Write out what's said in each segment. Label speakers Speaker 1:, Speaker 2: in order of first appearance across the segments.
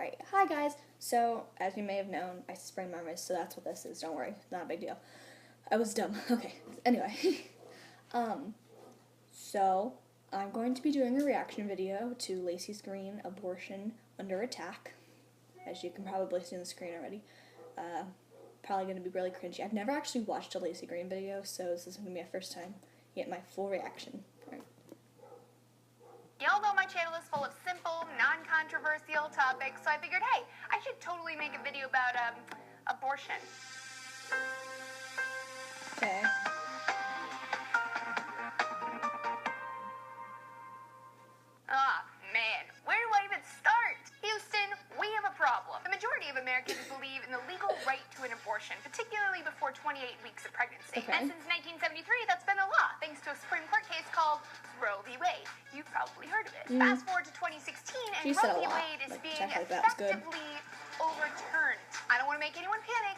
Speaker 1: Alright, hi guys. So, as you may have known, I sprained my wrist, so that's what this is. Don't worry, not a big deal. I was dumb. Okay, anyway. So, I'm going to be doing a reaction video to Laci's Green, Abortion Under Attack. As you can probably see on the screen already. Probably going to be really cringy. I've never actually watched a Laci Green video, so this is going to be my first time to get my full reaction. Alright.
Speaker 2: Y'all know my channel is full of simple, non-controversial topics, so I figured, hey, I should totally make a video about, abortion.
Speaker 1: Okay.
Speaker 2: Ah, man, where do I even start? Houston, we have a problem. The majority of Americans believe in the legal right to an abortion, particularly before 28 weeks of pregnancy.
Speaker 1: Okay.
Speaker 2: And since 1973, that's been the law, thanks to a Supreme Court case called Roe v. Wade. You've probably heard of it. Fast forward to 2016, and
Speaker 1: She said
Speaker 2: Roe v.
Speaker 1: a lot.
Speaker 2: Wade is
Speaker 1: Like,
Speaker 2: being
Speaker 1: check like that was good.
Speaker 2: effectively overturned. I don't want to make anyone panic,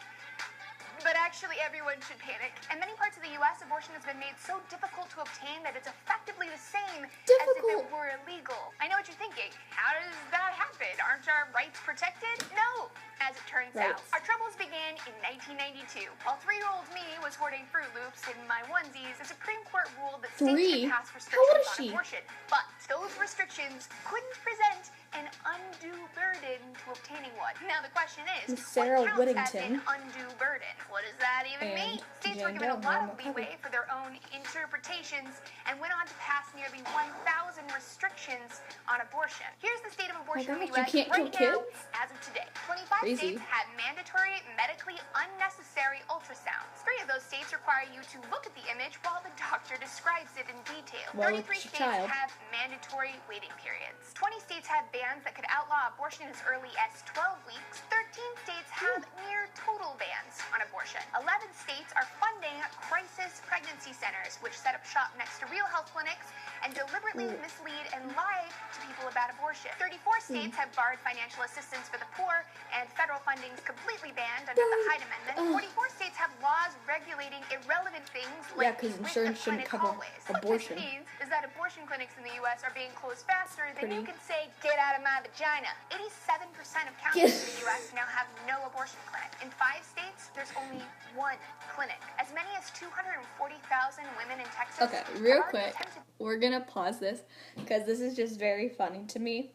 Speaker 2: but actually everyone should panic. In many parts of the U.S., abortion has been made so difficult to obtain that it's effectively the same as if it were illegal. I know what you're thinking. How does that happen? Aren't our rights protected? No, as it turns out. Our troubles began in 1992. While 3-year-old me was hoarding Fruit Loops in my onesies, the Supreme Court ruled that states could pass restrictions on abortion. But those restrictions couldn't present an undue burden to obtaining one. Now the question is,
Speaker 1: Sarah
Speaker 2: what counts
Speaker 1: Whittington.
Speaker 2: as an undue burden? What does that even mean? States were given a lot of leeway for their own interpretations and went on to pass nearly 1,000 restrictions on abortion. Here's the state of abortion in the U.S. right now as of today. 25 states have mandatory medically unnecessary ultrasounds. 3 of those states require you to look at the image while the doctor describes it in detail. 33 states have mandatory waiting periods. 20 states have bans that could outlaw abortion as early as 12 weeks. 13 states have near total bans on abortion. 11 states are funding crisis pregnancy centers, which set up shop next to real health clinics and deliberately mislead and lie to people about abortion. 34 states have barred financial assistance for the poor, and federal funding is completely banned under the Hyde Amendment. 44 states have laws regulating irrelevant things like
Speaker 1: insurance shouldn't cover abortion.
Speaker 2: What this means is that abortion clinics in the U.S. are being closed faster than you can say, get out of my vagina. 87% of counties in the U.S. now have no abortion clinic. In 5 states, there's only 1 clinic. As many as 240,000 women in Texas.
Speaker 1: Okay, real quick, we're gonna pause this because this is just very funny to me.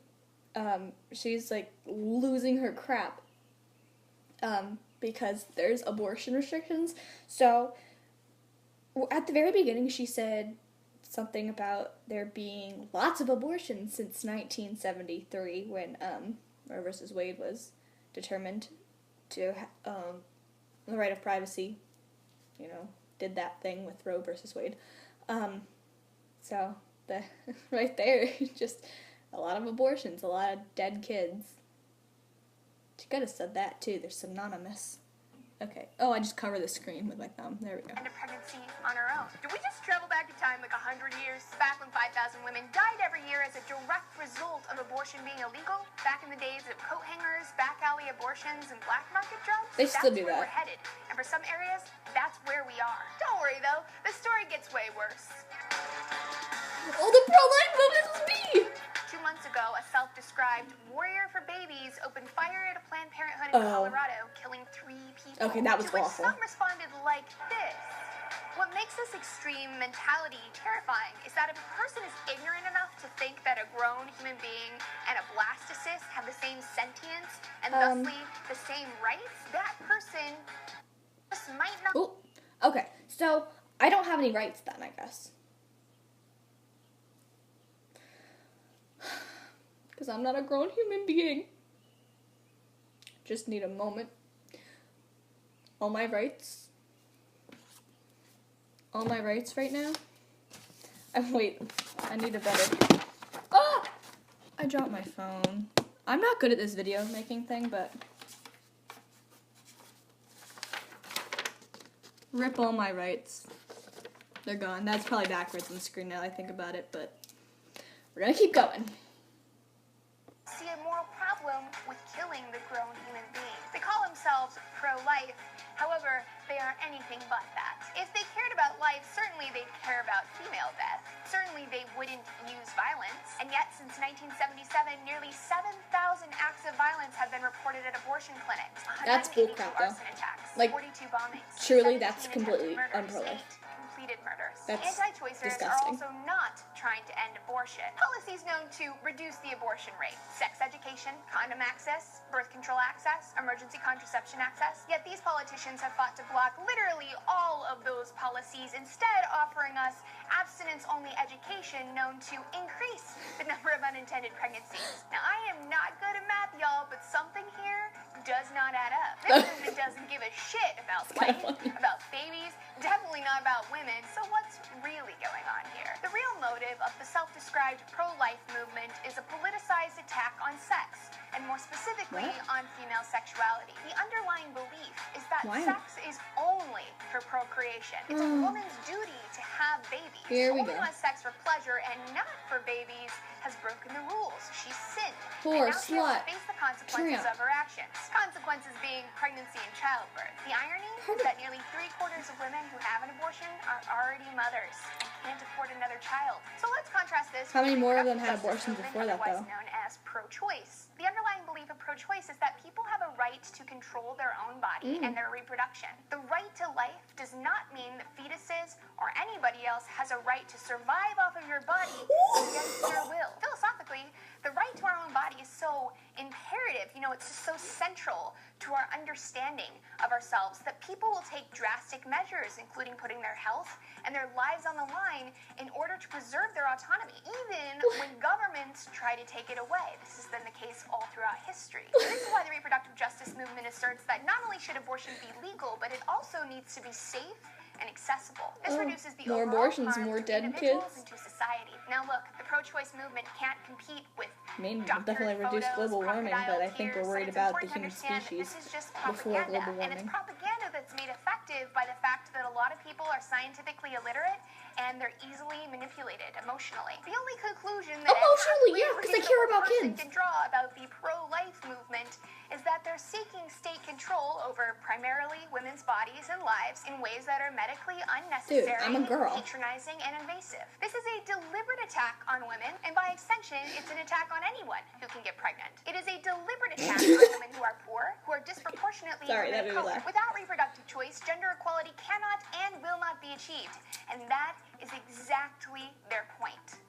Speaker 1: She's like losing her crap because there's abortion restrictions. So at the very beginning, she said something about there being lots of abortions since 1973 when Roe versus Wade was determined to the right of privacy, did that thing with Roe versus Wade. So the right there, just a lot of abortions, a lot of dead kids. She could have said that too. They're synonymous. Okay. Oh, I just covered the screen with my thumb. There we go.
Speaker 2: And a pregnancy on her own. Did we just travel back in time like 100 years? Back when 5,000 women died every year as a direct result of abortion being illegal? Back in the days of coat hangers, back alley abortions, and black market drugs?
Speaker 1: They still do
Speaker 2: that. That's where
Speaker 1: that.
Speaker 2: we're headed. And for some areas, that's where we are. Don't worry though, the story gets way worse.
Speaker 1: Oh, the pro-life movement is me!
Speaker 2: 2 months ago, a self-described warrior for babies opened fire at a Planned Parenthood in Colorado, killing 3 people.
Speaker 1: Okay, that was
Speaker 2: to which
Speaker 1: awful.
Speaker 2: some responded like this. What makes this extreme mentality terrifying is that if a person is ignorant enough to think that a grown human being and a blastocyst have the same sentience and thusly the same rights, that person just might not...
Speaker 1: Ooh. Okay, so I don't have any rights then, I guess. Because I'm not a grown human being. Just need a moment. All my rights right now. Wait, I need a better. Oh! I dropped my phone. I'm not good at this video making thing, but. Rip all my rights. They're gone. That's probably backwards on the screen now I think about it, but we're gonna keep going.
Speaker 2: See a moral problem with killing the grown human being. They call themselves pro-life, however, they are anything but that. If they cared about life, certainly they'd care about female death. Certainly they wouldn't use violence. And yet, since 1977, nearly 7,000 acts of violence have assassinated abortion clinics,
Speaker 1: That's
Speaker 2: 182
Speaker 1: bullcrap, though.
Speaker 2: arson attacks,
Speaker 1: Like,
Speaker 2: 42 bombings,
Speaker 1: surely
Speaker 2: 17
Speaker 1: that's
Speaker 2: attempted
Speaker 1: completely
Speaker 2: murders,
Speaker 1: unpro-life.
Speaker 2: 8 completed murders.
Speaker 1: That's
Speaker 2: Anti-choicers are
Speaker 1: disgusting.
Speaker 2: also not trying to end abortion. Policies known to reduce the abortion rate: sex education, condom access, birth control access, emergency contraception access. Yet these politicians have fought to block literally all of those policies, instead offering us abstinence-only education known to increase the number of unintended pregnancies. Now, I am not good at math, y'all, but something here does not add up. This movement doesn't give a shit about life, about babies, definitely not about women. So what's really going on here? The real motive of the self-described pro-life movement is a politicized attack on sex, and more specifically on female sexuality. The underlying belief is that sex is only for procreation. It's a woman's duty to have babies.
Speaker 1: Here we
Speaker 2: Only
Speaker 1: go.
Speaker 2: who has sex for pleasure and not for babies has broken the rules. She's sinned.
Speaker 1: Poor
Speaker 2: and now she has
Speaker 1: slut.
Speaker 2: to face the consequences of her actions. Consequences being pregnancy and childbirth. The irony is that nearly 3/4 of women who have an abortion are already mothers and can't afford another child. So let's contrast this.
Speaker 1: How many
Speaker 2: with
Speaker 1: more of
Speaker 2: the
Speaker 1: them had
Speaker 2: reproductive
Speaker 1: abortions
Speaker 2: movement,
Speaker 1: before that,
Speaker 2: otherwise
Speaker 1: though?
Speaker 2: known as pro-choice. The underlying belief of pro-choice is that people have a right to control their own body and their reproduction. The right to life does not mean that fetuses or anybody else has a right to survive off of your body against their will. Philosophically, the right to our own body is so imperative, it's just so central to our understanding of ourselves that people will take drastic measures, including putting their health and their lives on the line in order to preserve their autonomy, even when governments try to take it away. This has been the case all throughout history. This is why the reproductive justice movement asserts that not only should abortion be legal, but it also needs to be safe and accessible. This reduces the
Speaker 1: more
Speaker 2: overall
Speaker 1: abortions,
Speaker 2: harm
Speaker 1: more
Speaker 2: to
Speaker 1: dead
Speaker 2: individuals
Speaker 1: kids.
Speaker 2: and to society. Now look, the pro-choice movement can't compete with
Speaker 1: I mean,
Speaker 2: doctored
Speaker 1: definitely reduce
Speaker 2: photos,
Speaker 1: global warming, but I think we're
Speaker 2: crocodile
Speaker 1: worried
Speaker 2: tears,
Speaker 1: about
Speaker 2: but
Speaker 1: the
Speaker 2: it's
Speaker 1: human
Speaker 2: important to understand
Speaker 1: species
Speaker 2: that this is just
Speaker 1: before
Speaker 2: propaganda,
Speaker 1: global
Speaker 2: and it's
Speaker 1: warming.
Speaker 2: propaganda that's made effective by the fact that a lot of people are scientifically illiterate and they're easily manipulated emotionally. The only conclusion that
Speaker 1: Emotionally, yeah, because they care about
Speaker 2: person
Speaker 1: kids.
Speaker 2: can draw about the pro-life movement is that they're seeking state control over primarily women's bodies and lives in ways that are medically unnecessary,
Speaker 1: Dude, I'm a girl.
Speaker 2: patronizing, and invasive. This is a deliberate attack on women, and by extension, it's an attack on anyone who can get pregnant. It is a deliberate attack on women who are poor, who are disproportionately
Speaker 1: Sorry,
Speaker 2: women
Speaker 1: that
Speaker 2: of
Speaker 1: made me
Speaker 2: color.
Speaker 1: laugh.
Speaker 2: Without reproductive choice, gender equality cannot and will not be achieved, and that is exactly their point.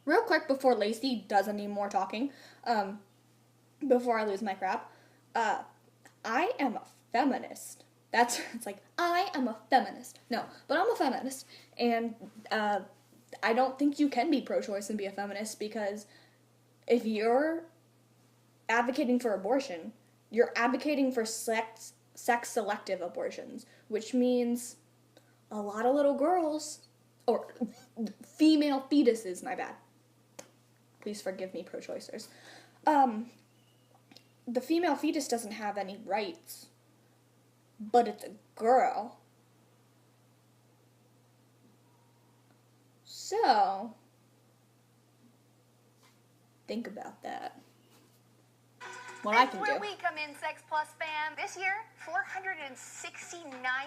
Speaker 1: Real quick, before Laci does any more talking, before I lose my crap, I am a feminist. It's like, I am a feminist. No, but I'm a feminist. And I don't think you can be pro-choice and be a feminist, because if you're advocating for abortion, you're advocating for sex-selective abortions, which means a lot of little girls, or female fetuses, my bad. Please forgive me, pro-choicers. The female fetus doesn't have any rights, but it's a girl. So, think about that. What I can do.
Speaker 2: That's where we come in, Sex Plus fam. This year, 469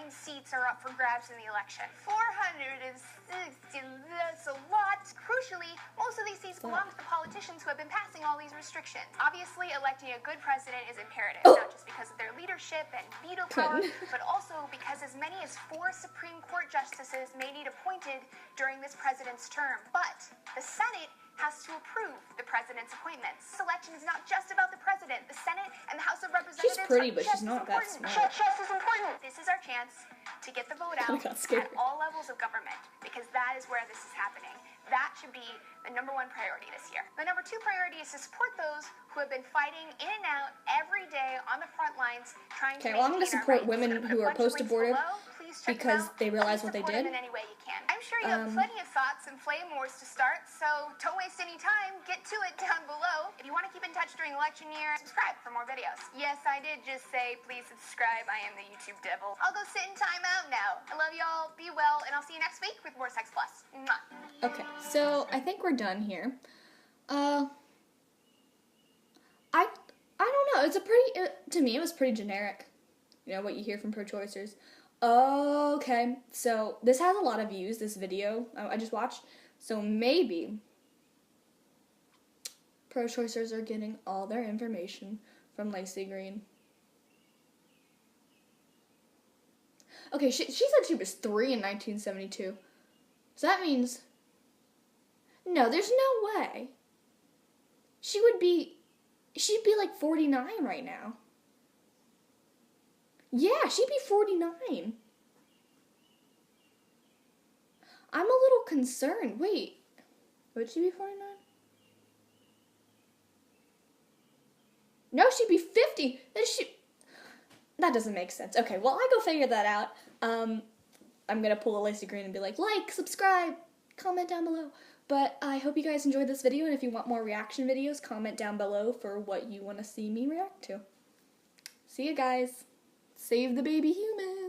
Speaker 2: seats are up for grabs in the election. 460, that's a lot. Crucially, most of these seats belong to the politicians who have been passing all these restrictions. Obviously, electing a good president is imperative, not just because of their leadership and veto power, but also because as many as 4 Supreme Court justices may need appointed during this president's term. But the Senate has to approve the president's appointments. This election is not just about the president. The Senate and the House of Representatives
Speaker 1: She's pretty, but
Speaker 2: are just
Speaker 1: she's not
Speaker 2: as
Speaker 1: that
Speaker 2: important.
Speaker 1: smart.
Speaker 2: Just as important. This is our chance to get the vote out
Speaker 1: got scared.
Speaker 2: at all levels of government, because that is where this is happening. That should be the number 1 priority this year. The number 2 priority is to support those who have been fighting in and out every day on the front lines trying to
Speaker 1: I'm going to
Speaker 2: maintain our
Speaker 1: support
Speaker 2: rights.
Speaker 1: women
Speaker 2: I'm gonna
Speaker 1: who are
Speaker 2: put a bunch of links
Speaker 1: post-abortive
Speaker 2: below. Please check them
Speaker 1: because
Speaker 2: out.
Speaker 1: they realize
Speaker 2: Please
Speaker 1: what they
Speaker 2: support
Speaker 1: did.
Speaker 2: them in any way you can. I'm sure you have plenty of thoughts and flame wars to start, so don't waste any time. Get to it down below. If you want to keep in touch during election year, subscribe for more videos. Yes, I did just say please subscribe. I am the YouTube devil. I'll go sit in time out now. I love y'all. Be well, and I'll see you next week with more Sex Plus. Mwah.
Speaker 1: Okay, so I think we're done here. I don't know. It's a pretty, to me, it was pretty generic. You know, what you hear from pro-choicers. Okay, so this has a lot of views, this video I just watched. So maybe Pro-choicers are getting all their information from Laci Green. Okay, she said she was 3 in 1972. So that means... No, there's no way. She'd be like 49 right now. Yeah, she'd be 49. I'm a little concerned. Wait, would she be 49? No, she'd be 50. That doesn't make sense. Okay, well, I go figure that out. I'm gonna pull a Laci Green and be like, subscribe, comment down below. But I hope you guys enjoyed this video, and if you want more reaction videos, comment down below for what you want to see me react to. See you guys. Save the baby human.